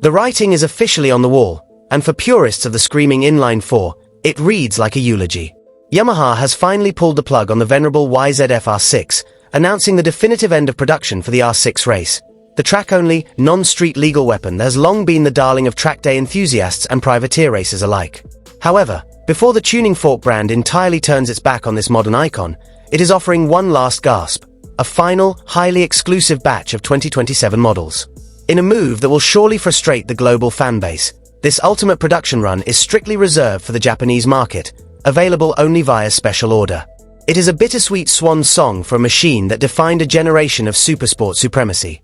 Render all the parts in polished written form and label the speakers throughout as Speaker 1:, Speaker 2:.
Speaker 1: The writing is officially on the wall, and for purists of the screaming inline-four, it reads like a eulogy. Yamaha has finally pulled the plug on the venerable YZF R6, announcing the definitive end of production for the R6 race, the track-only, non-street legal weapon that has long been the darling of track day enthusiasts and privateer racers alike. However, before the tuning fork brand entirely turns its back on this modern icon, it is offering one last gasp, a final, highly exclusive batch of 2027 models. In a move that will surely frustrate the global fanbase, this ultimate production run is strictly reserved for the Japanese market, available only via special order. It is a bittersweet swan song for a machine that defined a generation of supersport supremacy.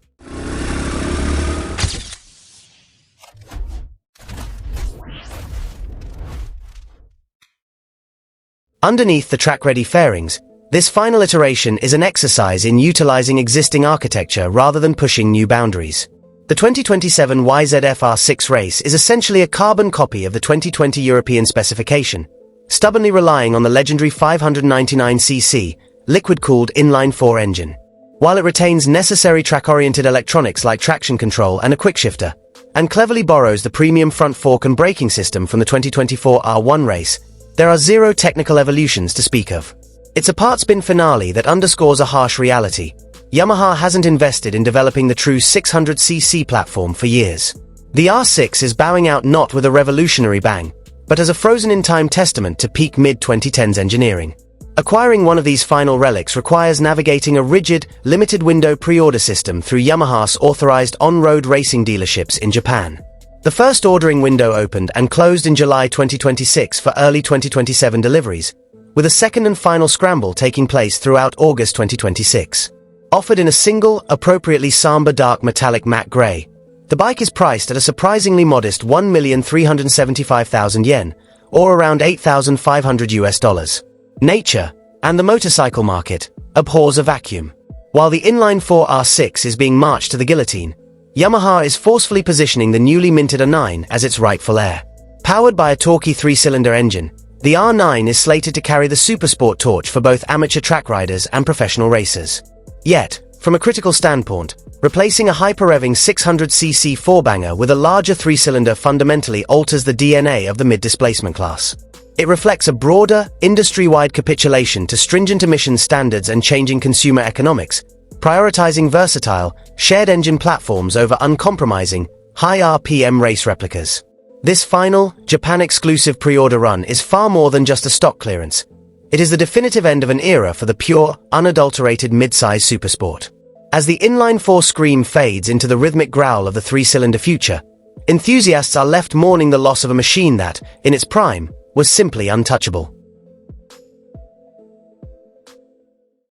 Speaker 1: Underneath the track-ready fairings, this final iteration is an exercise in utilizing existing architecture rather than pushing new boundaries. The 2027 YZF R6 race is essentially a carbon copy of the 2020 European specification, stubbornly relying on the legendary 599cc, liquid-cooled inline-four engine. While it retains necessary track-oriented electronics like traction control and a quickshifter, and cleverly borrows the premium front fork and braking system from the 2024 R1 race, there are zero technical evolutions to speak of. It's a part-spin finale that underscores a harsh reality. Yamaha hasn't invested in developing the true 600cc platform for years. The R6 is bowing out not with a revolutionary bang, but as a frozen-in-time testament to peak mid-2010s engineering. Acquiring one of these final relics requires navigating a rigid, limited-window pre-order system through Yamaha's authorized on-road racing dealerships in Japan. The first ordering window opened and closed in July 2026 for early 2027 deliveries, with a second and final scramble taking place throughout August 2026. Offered in a single, appropriately somber dark metallic matte grey, the bike is priced at a surprisingly modest 1,375,000 yen, or around $8,500. Nature, and the motorcycle market, abhors a vacuum. While the inline-four R6 is being marched to the guillotine, Yamaha is forcefully positioning the newly minted R9 as its rightful heir. Powered by a torquey three-cylinder engine, the R9 is slated to carry the Supersport torch for both amateur track riders and professional racers. Yet, from a critical standpoint, replacing a hyper-revving 600cc four-banger with a larger three-cylinder fundamentally alters the DNA of the mid-displacement class. It reflects a broader, industry-wide capitulation to stringent emissions standards and changing consumer economics, prioritizing versatile, shared-engine platforms over uncompromising, high RPM race replicas. This final, Japan-exclusive pre-order run is far more than just a stock clearance. It is the definitive end of an era for the pure, unadulterated mid-size supersport. As the inline-four scream fades into the rhythmic growl of the three-cylinder future, enthusiasts are left mourning the loss of a machine that, in its prime, was simply untouchable.